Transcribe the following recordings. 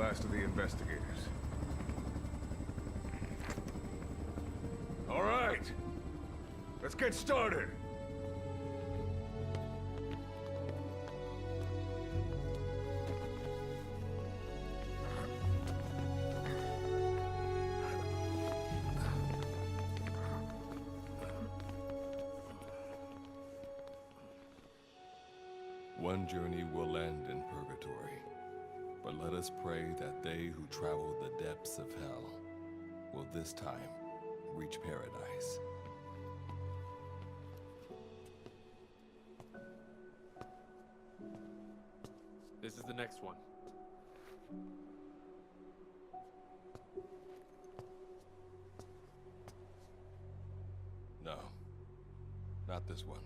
last of the investigators. All right, let's get started. One journey will end in purgatory, but let us pray that they who travel the depths of hell will this time reach paradise. This is the next one. No, not this one.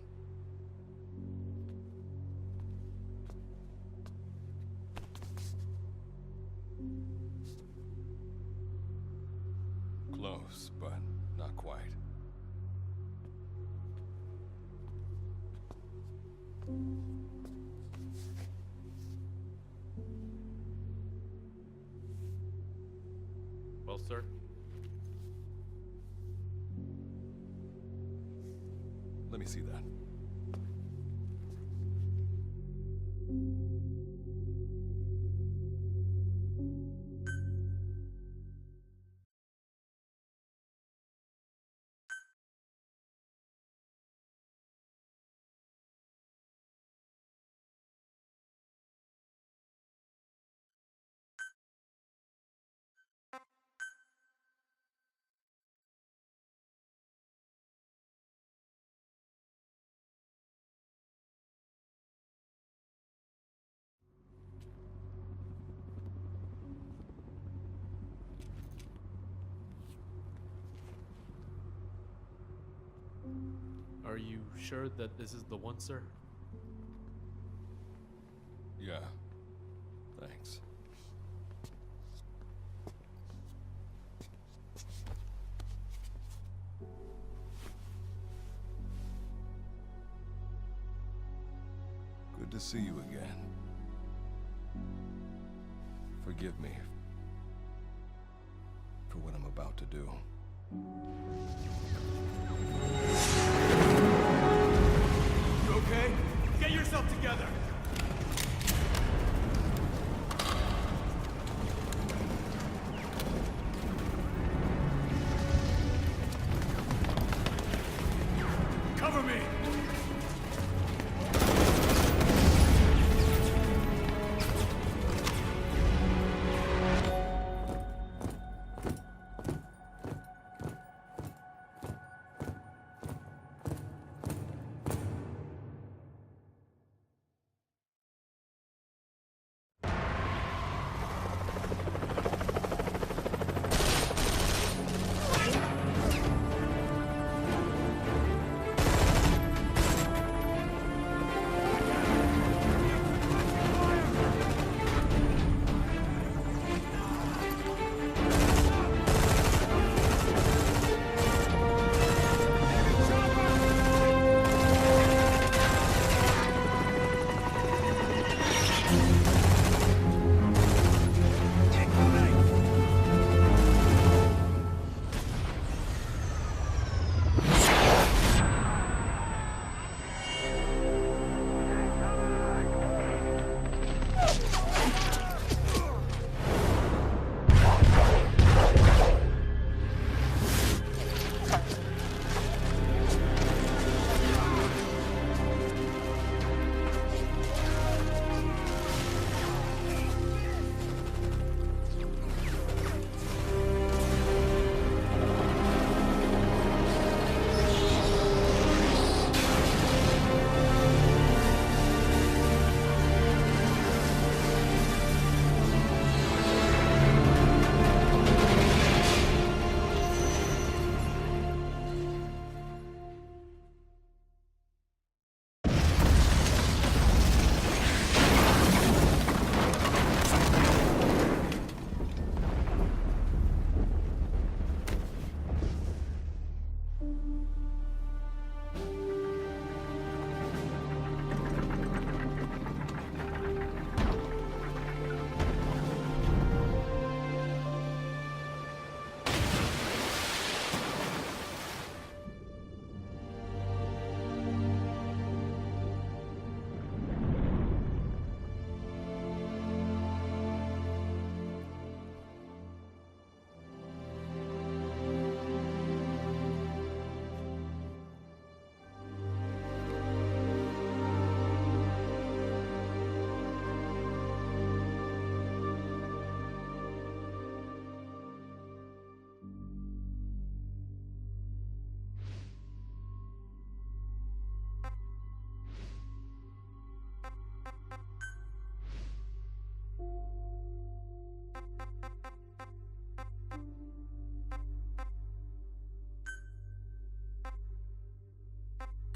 Close, but not quite. Well, sir. Let me see that. Are you sure that this is the one, sir? Yeah. Thanks. Good to see you again. Forgive me for what I'm about to do. You okay? Get yourself together! Cover me!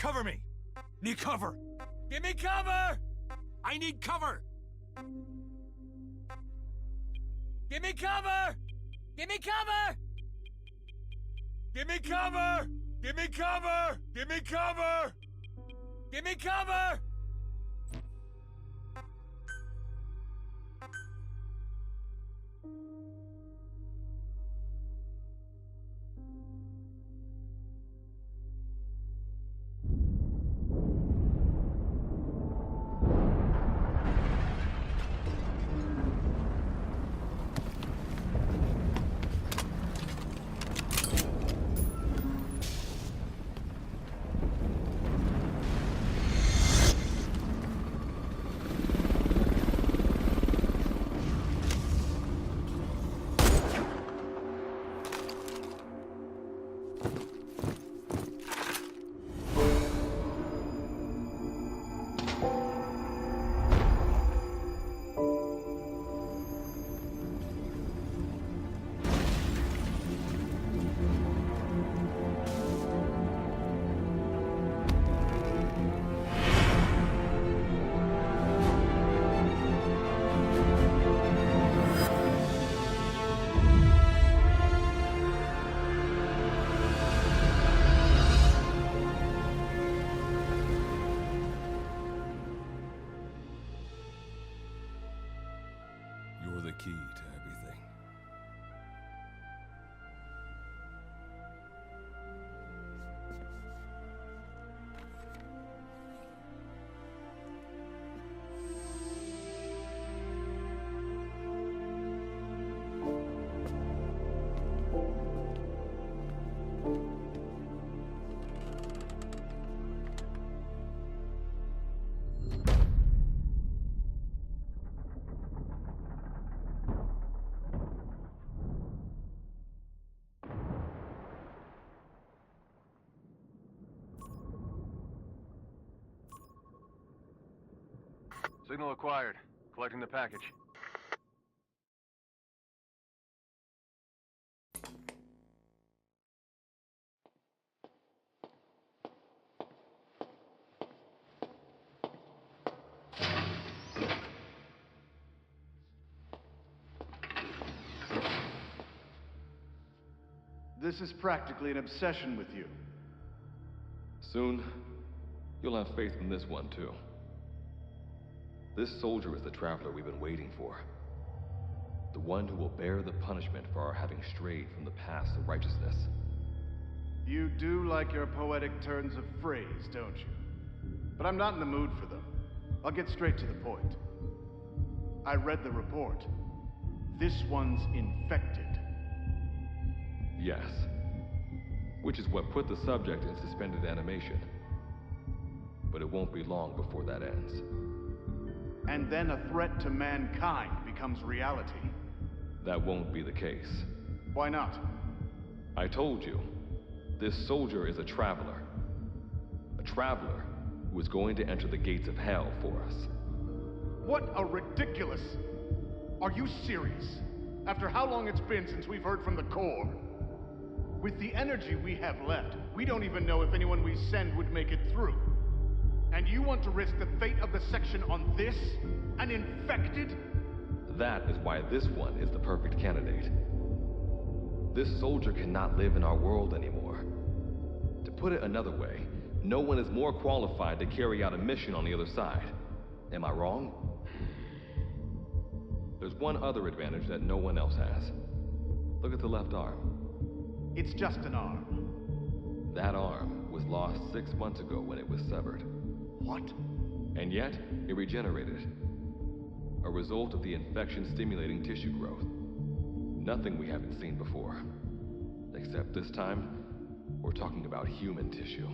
Cover me! Need cover! Give me cover! I need cover! Give me cover! Give me cover! Give me cover! Give me cover! Give me cover! Give me cover! You're the key to everything. Signal acquired. Collecting the package. This is practically an obsession with you. Soon, you'll have faith in this one, too. This soldier is the traveler we've been waiting for. The one who will bear the punishment for our having strayed from the paths of righteousness. You do like your poetic turns of phrase, don't you? But I'm not in the mood for them. I'll get straight to the point. I read the report. This one's infected. Yes. Which is what put the subject in suspended animation. But it won't be long before that ends. And then a threat to mankind becomes reality. That won't be the case. Why not? I told you, this soldier is a traveler. A traveler who is going to enter the gates of hell for us. What a ridiculous... Are you serious? After how long it's been since we've heard from the Corps? With the energy we have left, we don't even know if anyone we send would make it through. And you want to risk the fate of the section on this? An infected? That is why this one is the perfect candidate. This soldier cannot live in our world anymore. To put it another way, no one is more qualified to carry out a mission on the other side. Am I wrong? There's one other advantage that no one else has. Look at the left arm. It's just an arm. That arm was lost 6 months ago when it was severed. What? And yet, it regenerated. A result of the infection-stimulating tissue growth. Nothing we haven't seen before. Except this time, we're talking about human tissue.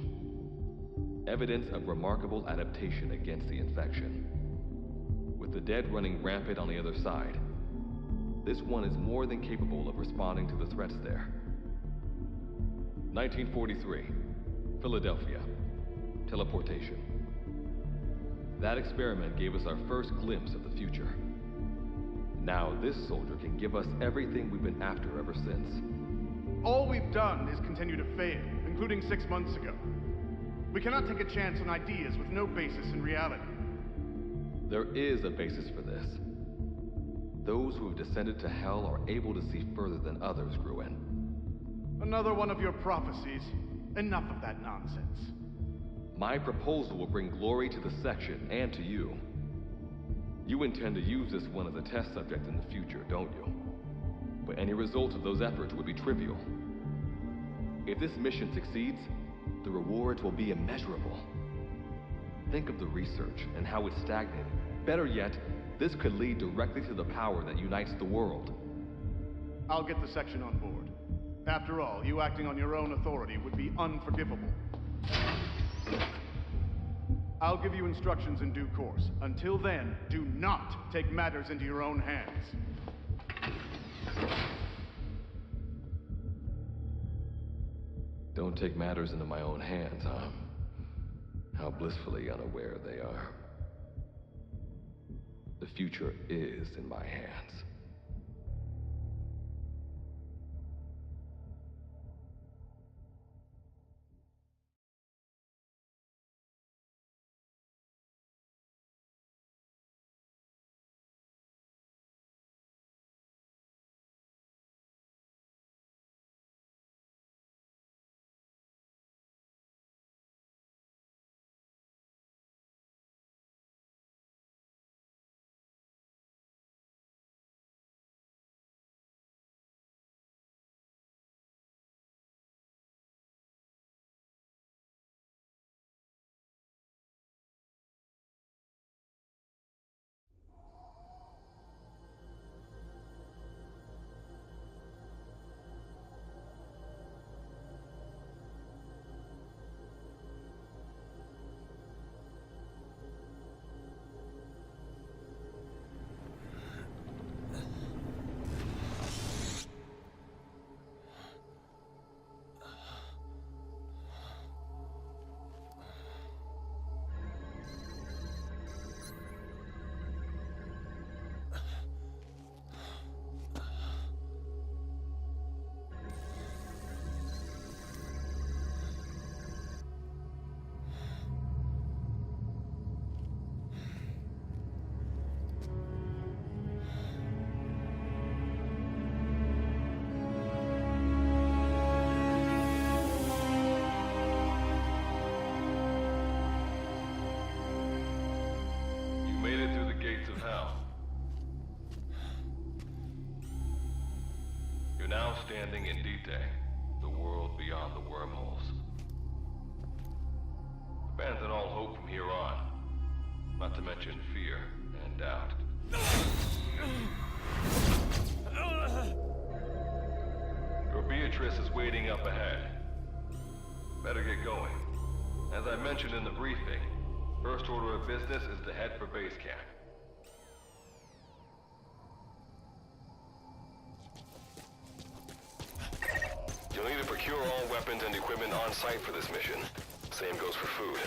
Evidence of remarkable adaptation against the infection. With the dead running rampant on the other side, this one is more than capable of responding to the threats there. 1943, Philadelphia. Teleportation. That experiment gave us our first glimpse of the future. Now this soldier can give us everything we've been after ever since. All we've done is continue to fail, including 6 months ago. We cannot take a chance on ideas with no basis in reality. There is a basis for this. Those who have descended to hell are able to see further than others, Gruen. Another one of your prophecies. Enough of that nonsense. My proposal will bring glory to the section and to you. You intend to use this one as a test subject in the future, don't you? But any result of those efforts would be trivial. If this mission succeeds, the rewards will be immeasurable. Think of the research and how it's stagnated. Better yet, this could lead directly to the power that unites the world. I'll get the section on board. After all, you acting on your own authority would be unforgivable. I'll give you instructions in due course. Until then, do not take matters into your own hands. Don't take matters into my own hands, huh? How blissfully unaware they are. The future is in my hands. Standing in D-Day, the world beyond the wormholes. Abandon all hope from here on, not to mention fear and doubt. Your Beatrice is waiting up ahead. Better get going. As I mentioned in the briefing, first order of business is to head for base camp. You'll need to procure all weapons and equipment on site for this mission. Same goes for food.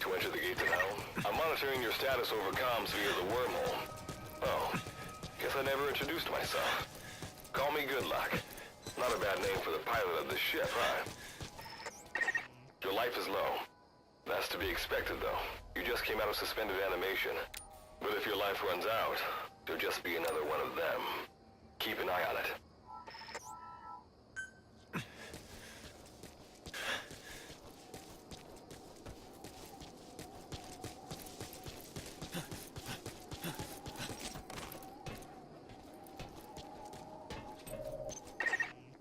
To enter the gates of hell, I'm monitoring your status over comms via the wormhole. Oh, guess I never introduced myself. Call me Good Luck. Not a bad name for the pilot of this ship, huh? Your life is low. That's to be expected, though. You just came out of suspended animation. But if your life runs out, you'll just be another one of them. Keep an eye on it.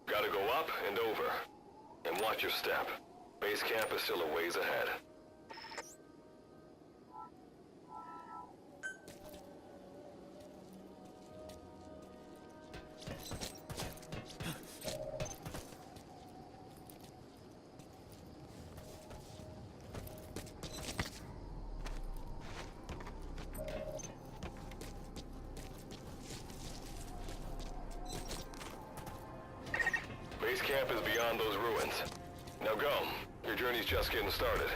Gotta go up and over. And watch your step. Base camp is still a ways ahead. Base camp is beyond those ruins. Now go. Your journey's just getting started.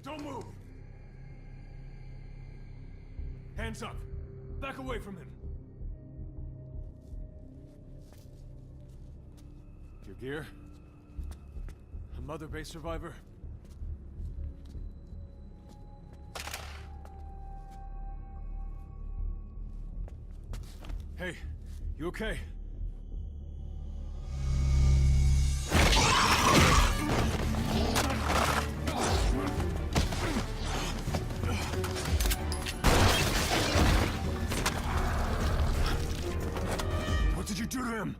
Don't move! Hands up! Back away from him! Your gear? A Mother Base survivor? Hey, you okay? What did you do to him?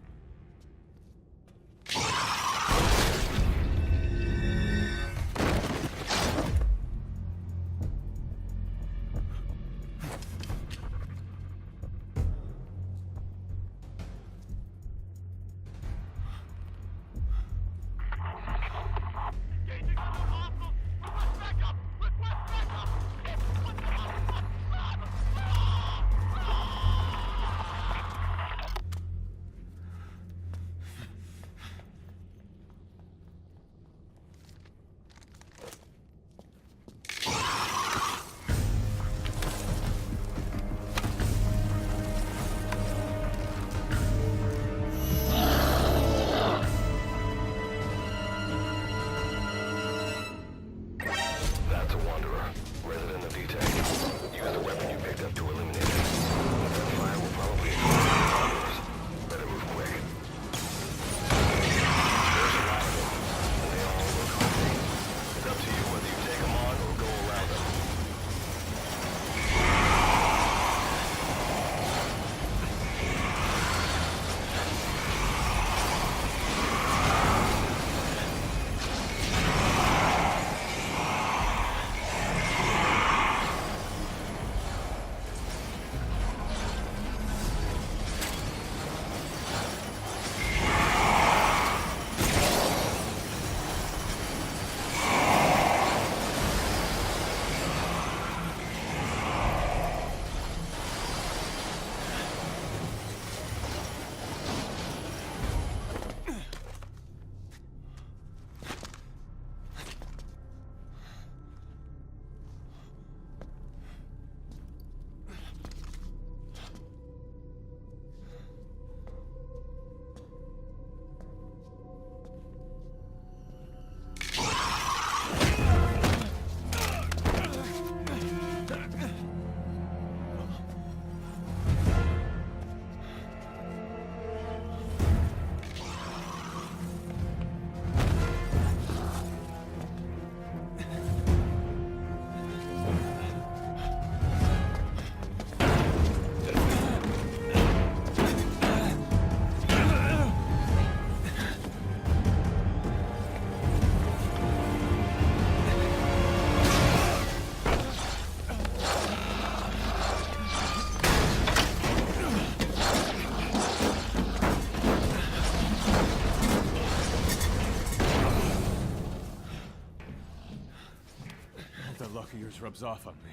That luck of yours rubs off on me.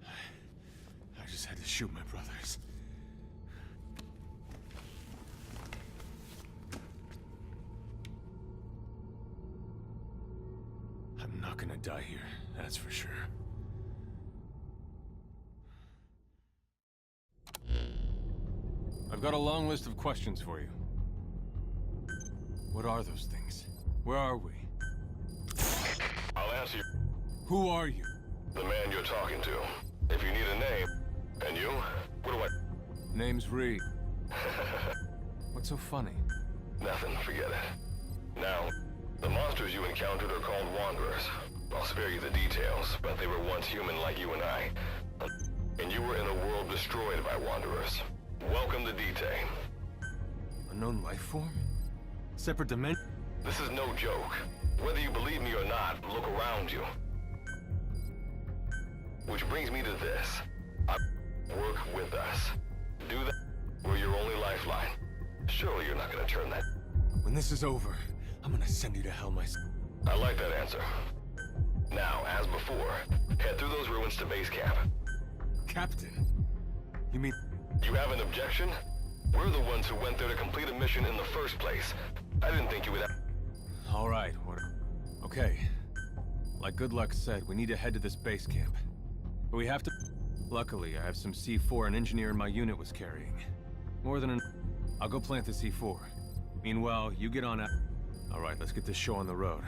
I just had to shoot my brothers. I'm not gonna die here, that's for sure. I've got a long list of questions for you. What are those things? Where are we? I'll answer you. Who are you? The man you're talking to. If you need a name. And you? What do I... Name's Reed. What's so funny? Nothing, forget it. Now, the monsters you encountered are called Wanderers. I'll spare you the details, but they were once human like you and I. And you were in a world destroyed by Wanderers. Welcome to D-Day. Unknown life form? Separate dimension? This is no joke. Whether you believe me or not, look around you. Which brings me to this. Work with us. Do that. We're your only lifeline. Surely you're not gonna turn that. When this is over, I'm gonna send you to hell myself. I like that answer. Now, as before, head through those ruins to base camp. Captain? You mean... You have an objection? We're the ones who went there to complete a mission in the first place. I didn't think you would have... All right, what... Okay. Like Good Luck said, we need to head to this base camp. But we have to... Luckily, I have some C4 an engineer in my unit was carrying. More than an... I'll go plant the C4. Meanwhile, you get on out... Alright, let's get this show on the road.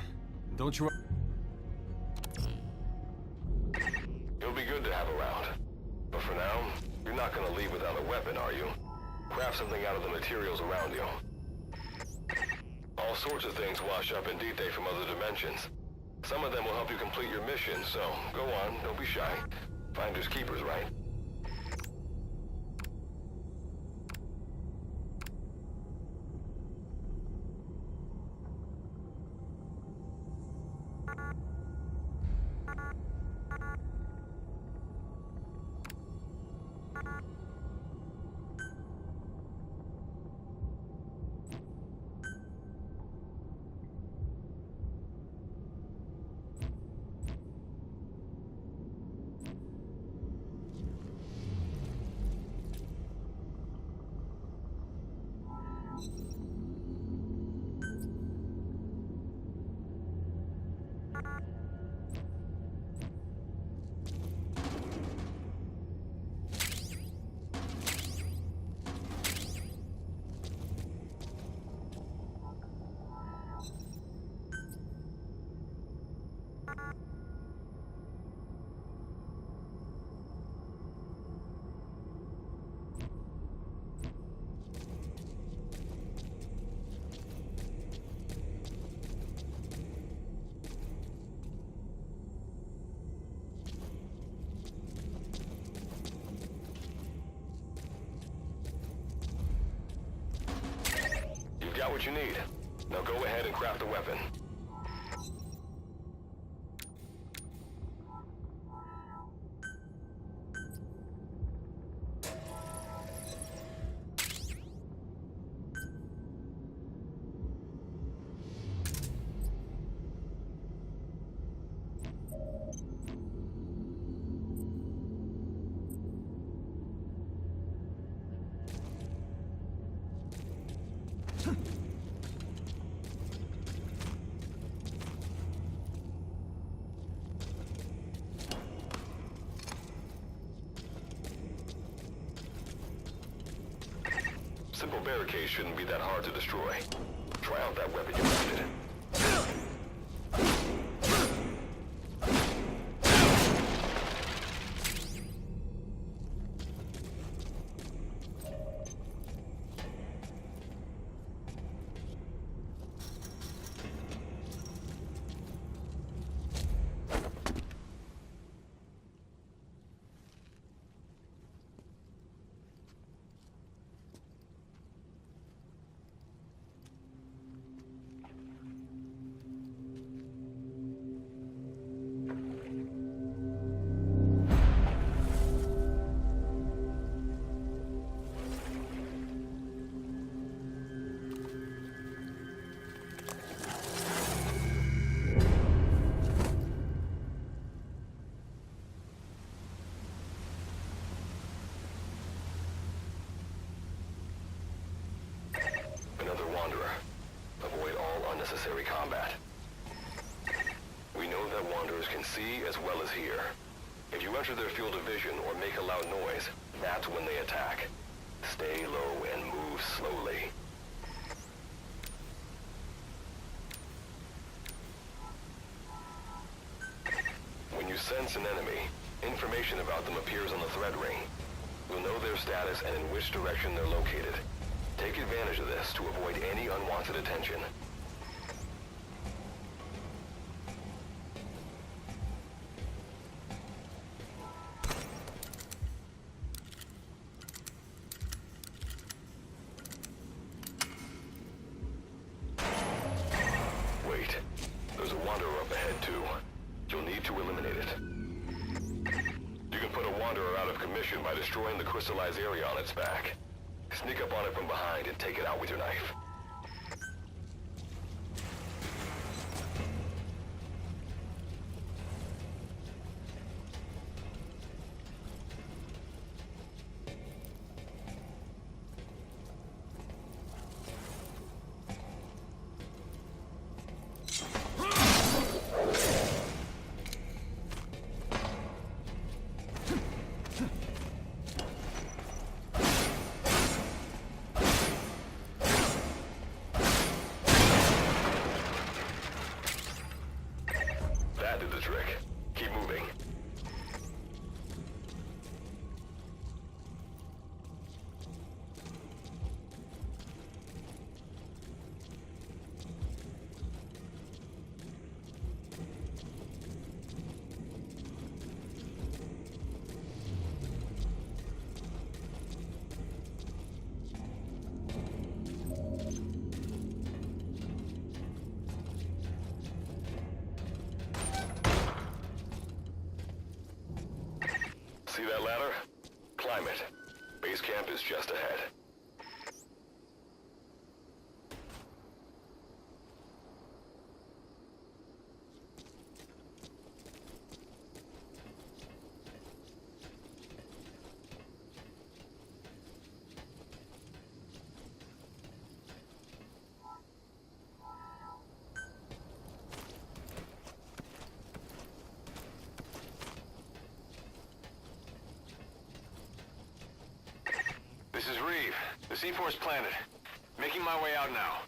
Don't you... You'll be good to have around. But for now, you're not gonna leave without a weapon, are you? Craft something out of the materials around you. All sorts of things wash up in D-Day from other dimensions. Some of them will help you complete your mission, so go on, don't be shy. Finders keepers, right? You've got what you need. Now go ahead and craft a weapon. Simple barricades shouldn't be that hard to destroy. Try out that weapon you crafted. Unnecessary combat. We know that Wanderers can see as well as hear. If you enter their field of vision or make a loud noise, that's when they attack. Stay low and move slowly. When you sense an enemy, information about them appears on the thread ring. You'll know their status and in which direction they're located. Take advantage of this to avoid any unwanted attention. Wait, there's a Wanderer up ahead too. You'll need to eliminate it. You can put a Wanderer out of commission by destroying the crystallized area on its back. Sneak up on it from behind and take it out with your knife. is just ahead. This is Reeve. The C4's planted. Making my way out now.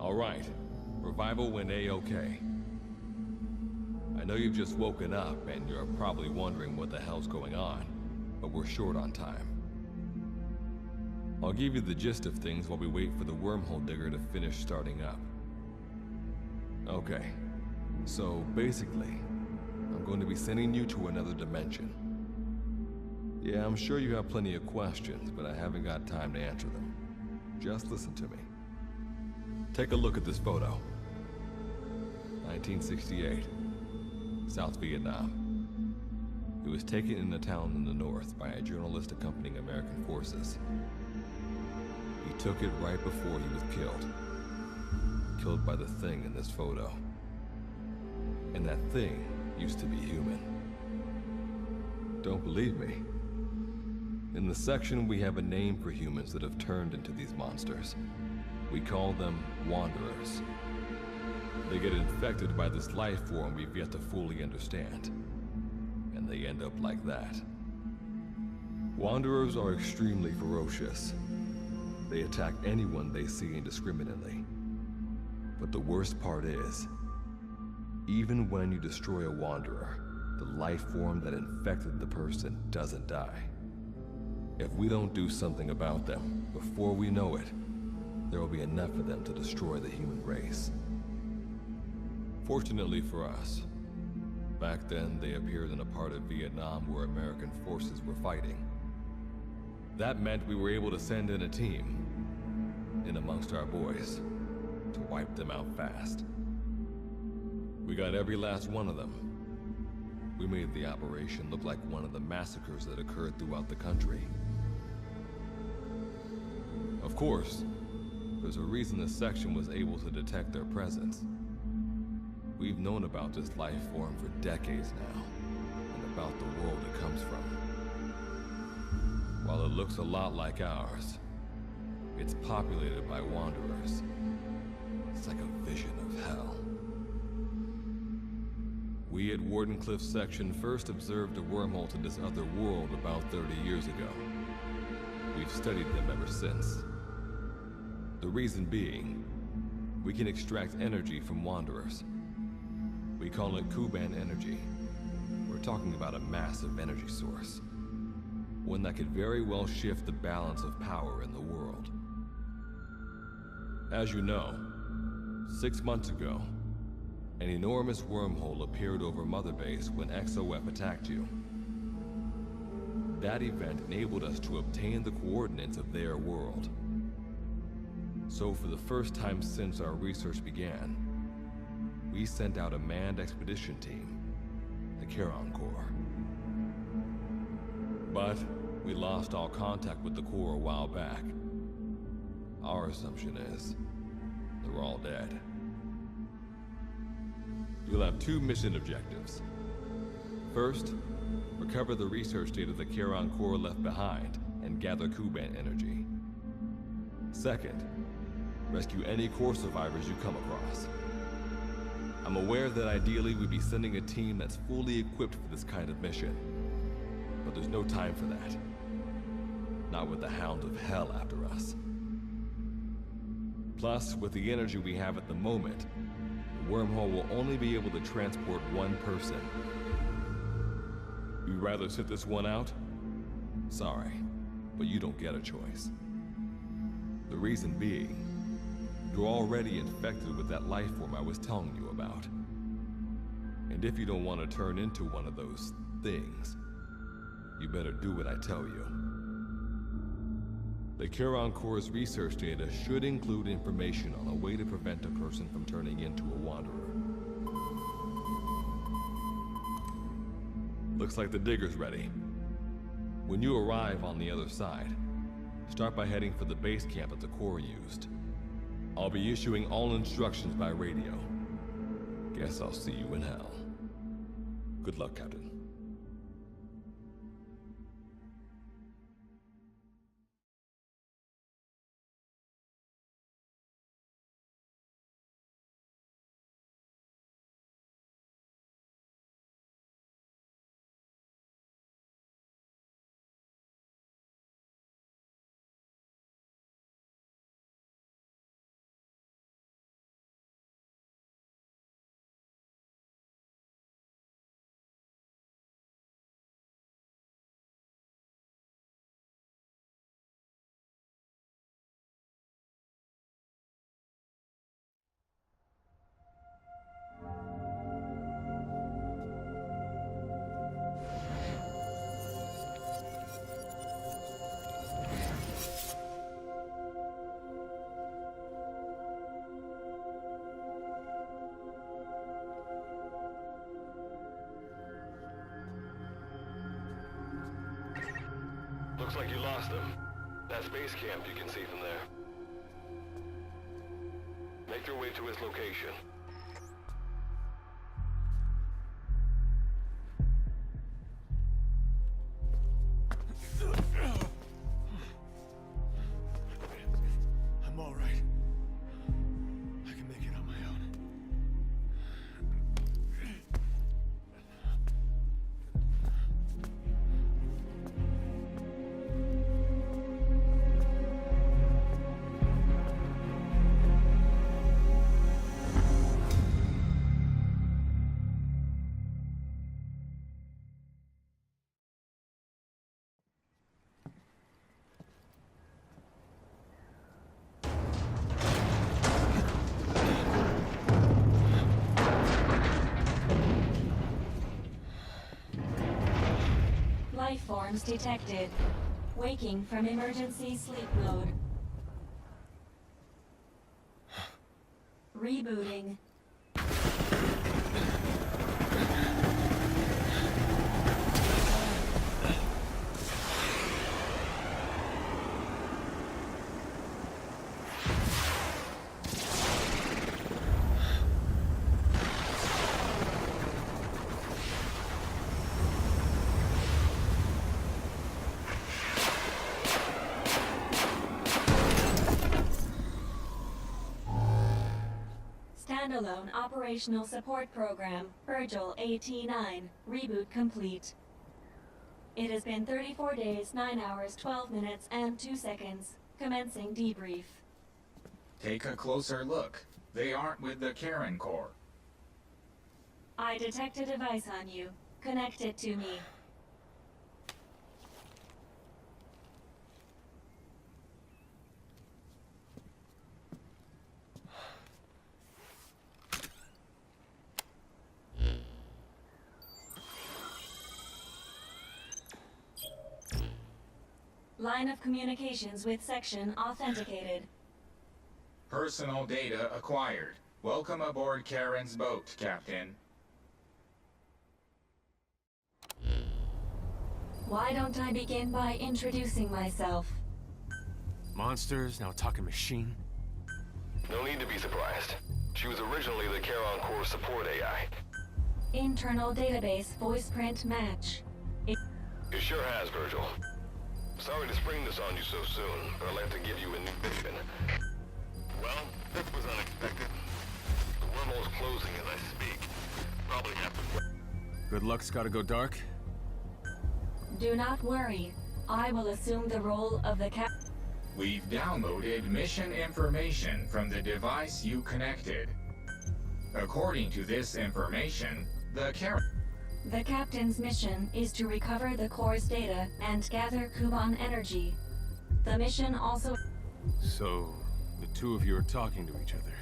All right. Revival went A-okay. I know you've just woken up and you're probably wondering what the hell's going on, but we're short on time. I'll give you the gist of things while we wait for the wormhole digger to finish starting up. Okay, so basically, I'm going to be sending you to another dimension. Yeah, I'm sure you have plenty of questions, but I haven't got time to answer them. Just listen to me. Take a look at this photo. 1968, South Vietnam. It was taken in a town in the north by a journalist accompanying American forces. He took it right before he was killed. Killed by the thing in this photo. And that thing used to be human. Don't believe me? In the section, we have a name for humans that have turned into these monsters. We call them Wanderers. They get infected by this life form we've yet to fully understand. And they end up like that. Wanderers are extremely ferocious. They attack anyone they see indiscriminately. But the worst part is, even when you destroy a Wanderer, the life form that infected the person doesn't die. If we don't do something about them, before we know it, there will be enough of them to destroy the human race. Fortunately for us, back then they appeared in a part of Vietnam where American forces were fighting. That meant we were able to send in a team, in amongst our boys, to wipe them out fast. We got every last one of them. We made the operation look like one of the massacres that occurred throughout the country. Of course, there's a reason this section was able to detect their presence. We've known about this life form for decades now, and about the world it comes from. While it looks a lot like ours, it's populated by Wanderers. It's like a vision of hell. We at Wardenclyffe section first observed a wormhole to this other world about 30 years ago. We've studied them ever since. The reason being, we can extract energy from Wanderers. We call it Kuban energy. We're talking about a massive energy source. One that could very well shift the balance of power in the world. As you know, 6 months ago, an enormous wormhole appeared over Mother Base when XOF attacked you. That event enabled us to obtain the coordinates of their world. So for the first time since our research began, we sent out a manned expedition team, the Charon Corps. But we lost all contact with the Corps a while back. Our assumption is they're all dead. You'll have 2 mission objectives. First, recover the research data the Charon Corps left behind and gather Kuban energy. Second, rescue any Corps survivors you come across. I'm aware that ideally we'd be sending a team that's fully equipped for this kind of mission, but there's no time for that. Not with the Hound of Hell after us. Plus, with the energy we have at the moment, the wormhole will only be able to transport one person. You'd rather sit this one out? Sorry, but you don't get a choice. The reason being, you're already infected with that life form I was telling you about. And if you don't want to turn into one of those things, you better do what I tell you. The Charon Corps' research data should include information on a way to prevent a person from turning into a Wanderer. Looks like the digger's ready. When you arrive on the other side, start by heading for the base camp that the Corps used. I'll be issuing all instructions by radio. Guess I'll see you in hell. Good luck, Captain. Looks like you lost them. That base camp you can see from there. Make your way to his location. I'm all right. I can make it on my own. Life forms detected. Waking from emergency sleep mode. Rebooting. Standalone Operational Support Program, Virgil AT-9, reboot complete. It has been 34 days, 9 hours, 12 minutes, and 2 seconds. Commencing debrief. Take a closer look. They aren't with the Karen Corps. I detect a device on you. Connect it to me. Line of communications with section authenticated. Personal data acquired. Welcome aboard Karen's boat, Captain. Why don't I begin by introducing myself? Monsters, now talking machine. No need to be surprised. She was originally the Charon Core support AI. Internal database voice print match. It sure has, Virgil. Sorry to spring this on you so soon, but I'd like to give you a new mission. Well, this was unexpected. The wormhole's closing as I speak. Probably have to... Good luck's gotta go dark. Do not worry. I will assume the role of the We've downloaded mission information from the device you connected. According to this information, the captain's mission is to recover the core's data and gather Kuban energy. The mission also... So, the two of you are talking to each other.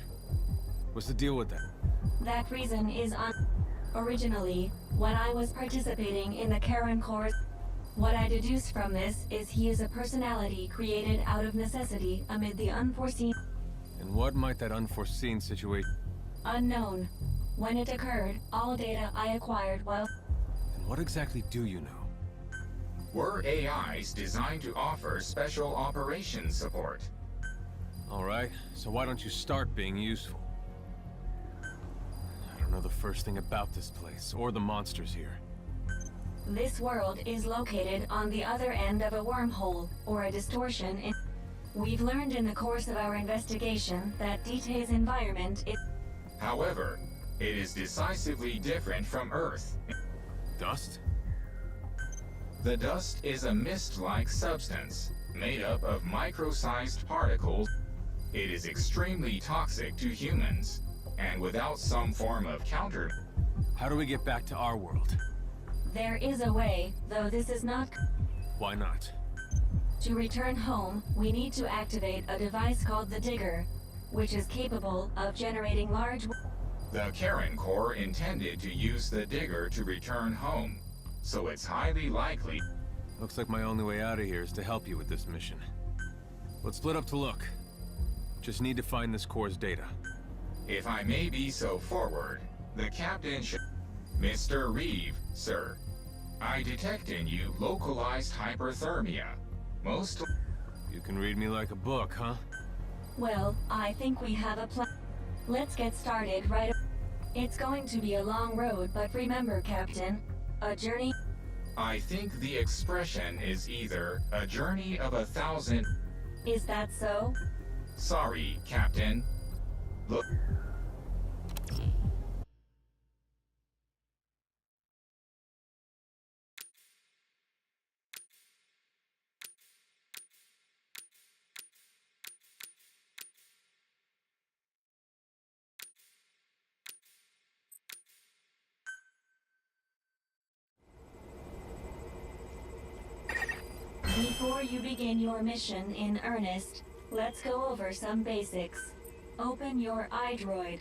What's the deal with that? That reason is Originally, when I was participating in the Karen Corps, what I deduce from this is he is a personality created out of necessity amid the unforeseen... And what might that unforeseen situation... Unknown. When it occurred, all data I acquired while... And what exactly do you know? We're AIs designed to offer special operations support. Alright, so why don't you start being useful? I don't know the first thing about this place, or the monsters here. This world is located on the other end of a wormhole, or a distortion in... We've learned in the course of our investigation that Dite's environment is... However, it is decisively different from Earth. Dust? The dust is a mist-like substance, made up of micro-sized particles. It is extremely toxic to humans, and without some form of counter... How do we get back to our world? There is a way, though this is not... Why not? To return home, we need to activate a device called the Digger, which is capable of generating large... The Karen Corps intended to use the Digger to return home, so it's highly likely... Looks like my only way out of here is to help you with this mission. Let's split up to look. Just need to find this core's data. If I may be so forward, the captain should... Mr. Reeve, sir. I detect in you localized hyperthermia. Most... You can read me like a book, huh? Well, I think we have a plan. Let's get started right. It's going to be a long road, but remember, Captain, a journey. I think the expression is either a journey of 1,000... Is that so? Sorry, Captain. Look... Before you begin your mission in earnest, let's go over some basics. Open your iDroid.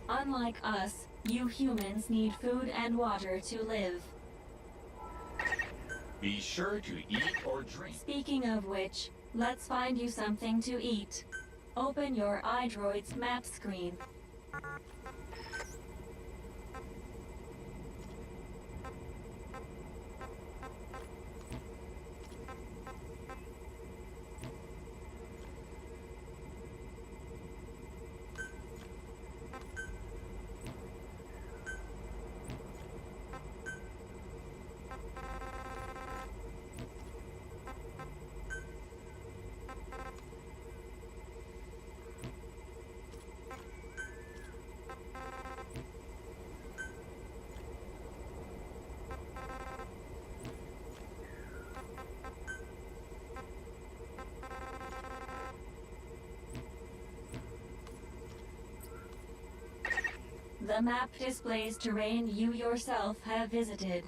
Unlike us, you humans need food and water to live. Be sure to eat or drink. Speaking of which, let's find you something to eat. Open your iDroid's map screen. The map displays terrain you yourself have visited.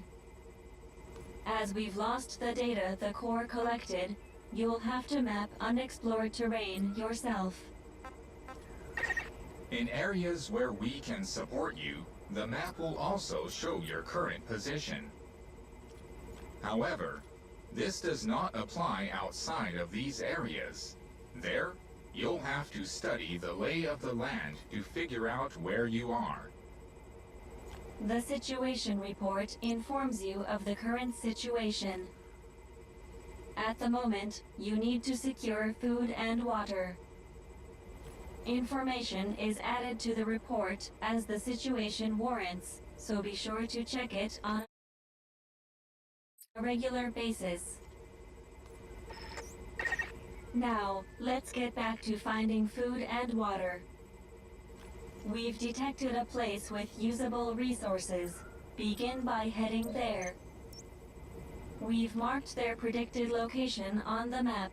As we've lost the data the core collected, you'll have to map unexplored terrain yourself. In areas where we can support you, the map will also show your current position. However, this does not apply outside of these areas. There, you'll have to study the lay of the land to figure out where you are. The situation report informs you of the current situation. At the moment, you need to secure food and water. Information is added to the report as the situation warrants, so be sure to check it on a regular basis. Now, let's get back to finding food and water. We've detected a place with usable resources. Begin by heading there. We've marked their predicted location on the map.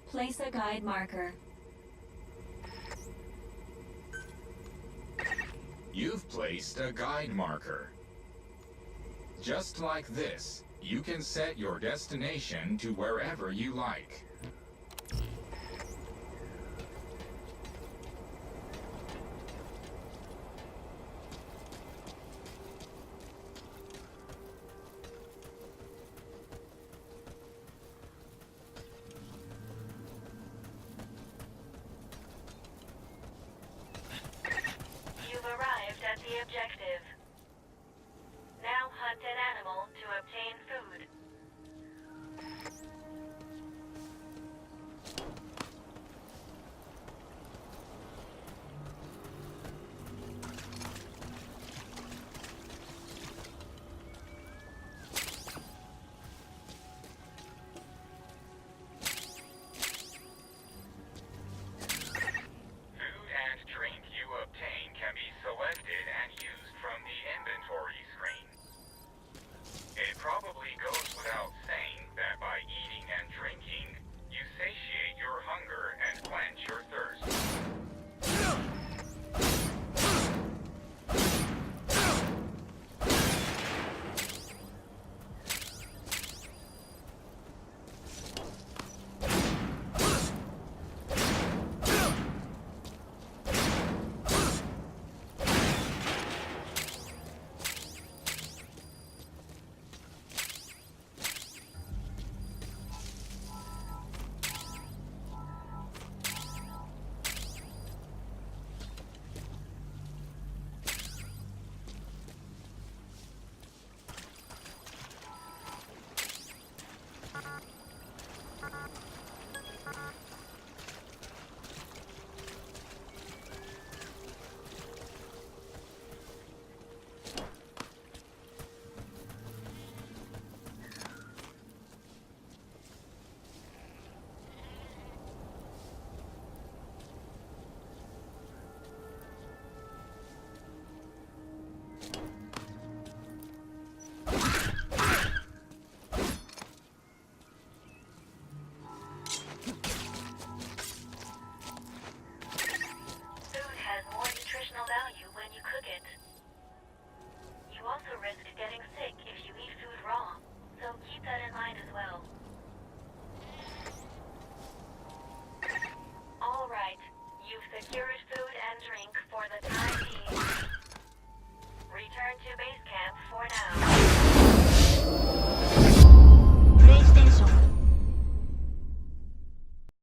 Place a guide marker. You've placed a guide marker. Just like this, you can set your destination to wherever you like. You've arrived at the objective. Now hunt an animal to obtain